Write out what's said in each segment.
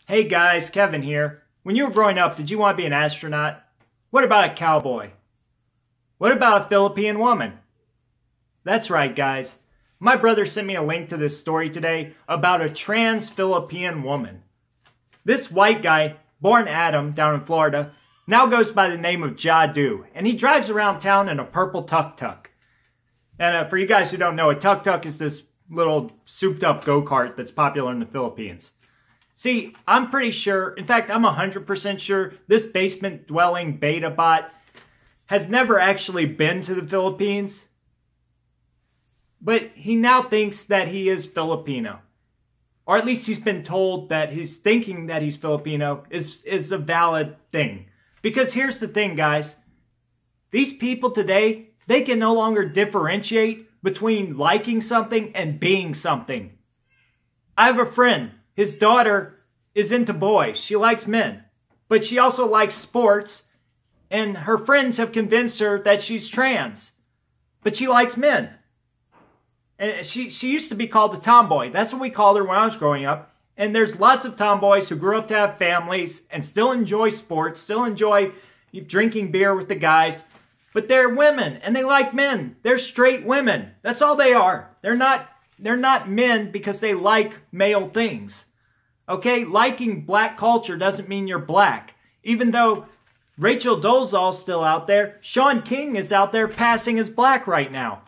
Hey guys, Kevin here. When you were growing up, did you want to be an astronaut? What about a cowboy? What about a Philippine woman? That's right, guys. My brother sent me a link to this story today about a trans Philippine woman. This white guy, born Adam down in Florida, now goes by the name of SJW, and he drives around town in a purple tuk-tuk. And for you guys who don't know, a tuk-tuk is this little souped-up go-kart that's popular in the Philippines. See, I'm pretty sure, in fact, I'm 100% sure this basement-dwelling beta bot has never actually been to the Philippines. But he now thinks that he is Filipino. Or at least he's been told that his thinking that he's Filipino is a valid thing. Because here's the thing, guys. These people today, they can no longer differentiate between liking something and being something. I have a friend. His daughter is into boys. She likes men. But she also likes sports. And her friends have convinced her that she's trans. But she likes men. And she used to be called a tomboy. That's what we called her when I was growing up. And there's lots of tomboys who grew up to have families and still enjoy sports, still enjoy drinking beer with the guys. But they're women and they like men. They're straight women. That's all they are. They're not men because they like male things. Okay? Liking black culture doesn't mean you're black. Even though Rachel Dolezal is still out there, Shawn is out there passing as black right now.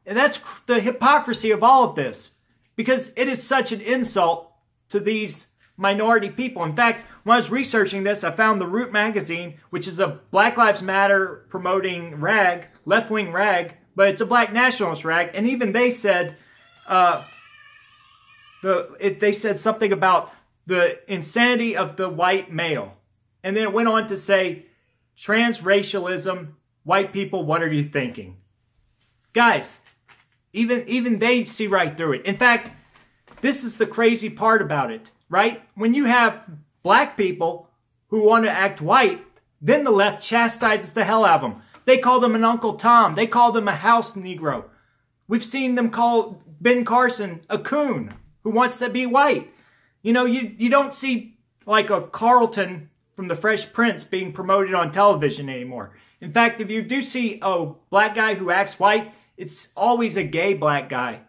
And that's the hypocrisy of all of this. Because it is such an insult to these minority people. In fact, when I was researching this, I found the Root magazine, which is a Black Lives Matter promoting rag, left-wing rag, but it's a black nationalist rag. And even they said, they said something about the insanity of the white male. And then it went on to say, transracialism, white people, what are you thinking? Guys, even they see right through it. In fact, this is the crazy part about it, right? When you have black people who want to act white, then the left chastises the hell out of them. They call them an Uncle Tom. They call them a house Negro. We've seen them call Ben Carson a coon who wants to be white. You know, you don't see like a Carlton from the Fresh Prince being promoted on television anymore. In fact, if you do see a black guy who acts white, it's always a gay black guy.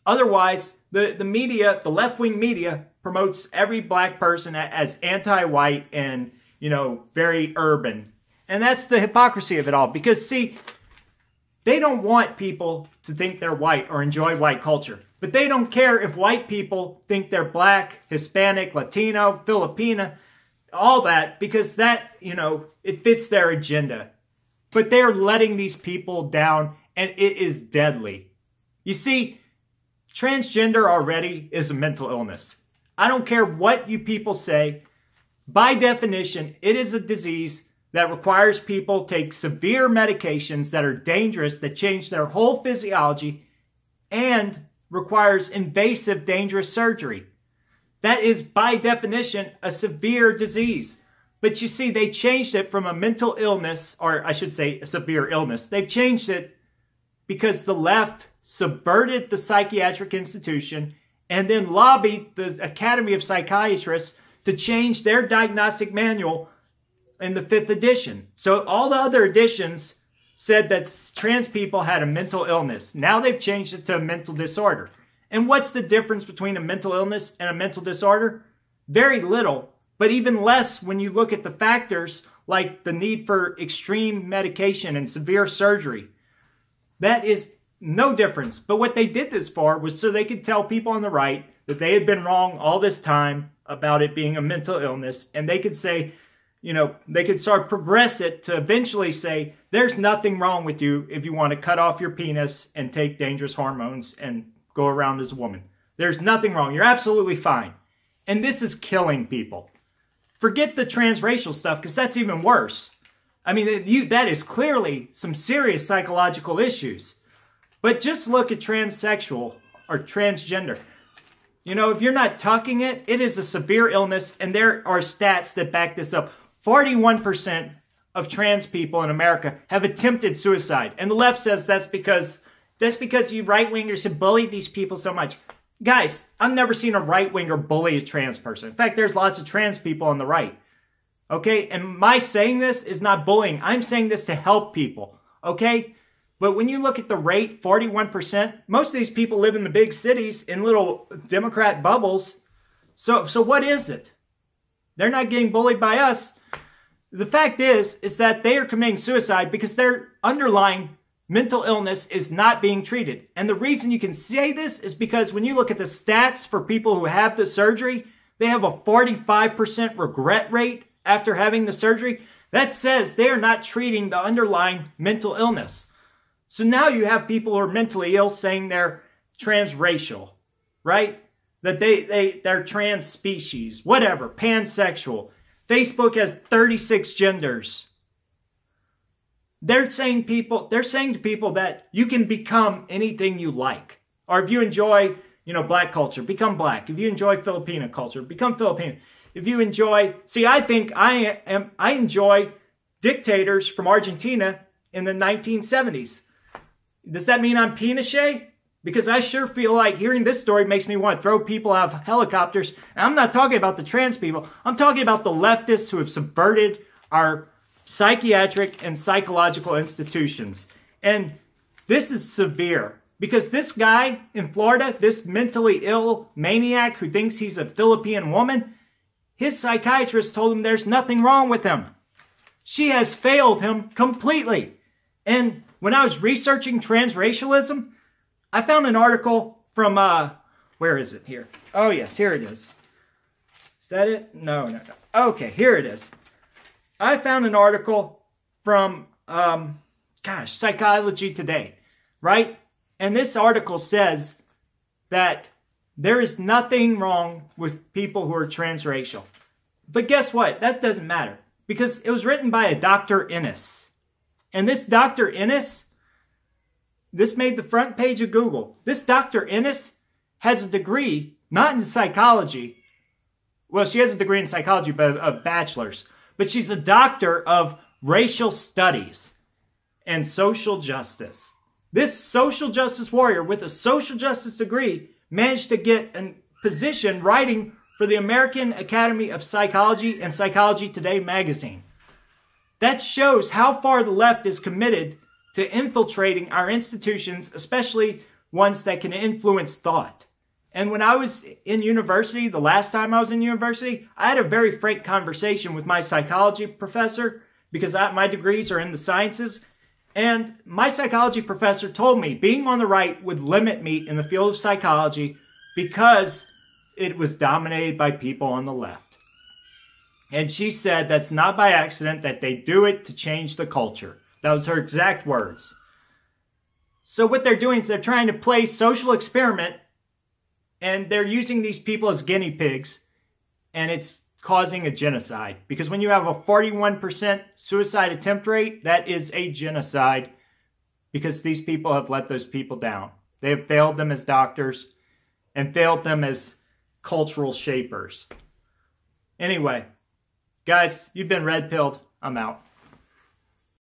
Otherwise, the media, the left-wing media, promotes every black person as anti-white and, you know, very urban. And that's the hypocrisy of it all. Because, see, they don't want people to think they're white or enjoy white culture. But they don't care if white people think they're black, Hispanic, Latino, Filipina, all that, because that, you know, it fits their agenda. But they're letting these people down, and it is deadly. You see, transgender already is a mental illness. I don't care what you people say. By definition, it is a disease that requires people take severe medications that are dangerous, that change their whole physiology, and requires invasive, dangerous surgery. That is, by definition, a severe disease. But you see, they changed it from a mental illness, or I should say a severe illness. They've changed it because the left subverted the psychiatric institution and then lobbied the Academy of Psychiatrists to change their diagnostic manual in the 5th edition. So all the other editions said that trans people had a mental illness. Now they've changed it to a mental disorder. And what's the difference between a mental illness and a mental disorder? Very little, but even less when you look at the factors like the need for extreme medication and severe surgery. That is no difference. But what they did this for was so they could tell people on the right that they had been wrong all this time about it being a mental illness. And they could say, you know, they could sort of progress it to eventually say, there's nothing wrong with you if you want to cut off your penis and take dangerous hormones and go around as a woman. There's nothing wrong. You're absolutely fine. And this is killing people. Forget the transracial stuff, because that's even worse. I mean, that is clearly some serious psychological issues. But just look at transsexual or transgender. You know, if you're not tucking it, it is a severe illness, and there are stats that back this up. 41% of trans people in America have attempted suicide. And the left says that's because you right-wingers have bullied these people so much. Guys, I've never seen a right-winger bully a trans person. In fact, there's lots of trans people on the right. Okay? And my saying this is not bullying. I'm saying this to help people. Okay? But when you look at the rate, 41%, most of these people live in the big cities in little Democrat bubbles. So what is it? They're not getting bullied by us. The fact is that they are committing suicide because their underlying mental illness is not being treated. And the reason you can say this is because when you look at the stats for people who have the surgery, they have a 45% regret rate after having the surgery. That says they are not treating the underlying mental illness. So now you have people who are mentally ill saying they're transracial, right? That they're trans species, whatever, pansexual. Facebook has 36 genders. They're saying to people that you can become anything you like. Or if you enjoy, black culture, become black. If you enjoy Filipino culture, become Filipino. If you enjoy, I think I enjoy dictators from Argentina in the 1970s. Does that mean I'm Pinochet? Because I sure feel like hearing this story makes me want to throw people out of helicopters. And I'm not talking about the trans people. I'm talking about the leftists who have subverted our psychiatric and psychological institutions. And this is severe. Because this guy in Florida, this mentally ill maniac who thinks he's a Philippine woman, his psychiatrist told him there's nothing wrong with him. She has failed him completely. And when I was researching transracialism, I found an article from, where is it here? Oh yes, here it is. Is that it? No. Okay, here it is. I found an article from, Psychology Today, right? And this article says that there is nothing wrong with people who are transracial. But guess what? That doesn't matter. Because it was written by a Dr. Ennis. And this Dr. Ennis, this made the front page of Google. This Dr. Ennis has a degree, not in psychology. Well, she has a degree in psychology, but a bachelor's. But she's a doctor of racial studies and social justice. This social justice warrior with a social justice degree managed to get a position writing for the American Academy of Psychology and Psychology Today magazine. That shows how far the left is committed to infiltrating our institutions, especially ones that can influence thought. And when I was in university, the last time I was in university, I had a very frank conversation with my psychology professor because my degrees are in the sciences. And my psychology professor told me being on the right would limit me in the field of psychology because it was dominated by people on the left. And she said that's not by accident, that they do it to change the culture. That was her exact words. So what they're doing is they're trying to play social experiment, and they're using these people as guinea pigs, and it's causing a genocide. Because when you have a 41% suicide attempt rate, that is a genocide, because these people have let those people down. They have failed them as doctors and failed them as cultural shapers. Anyway, guys, you've been red-pilled. I'm out.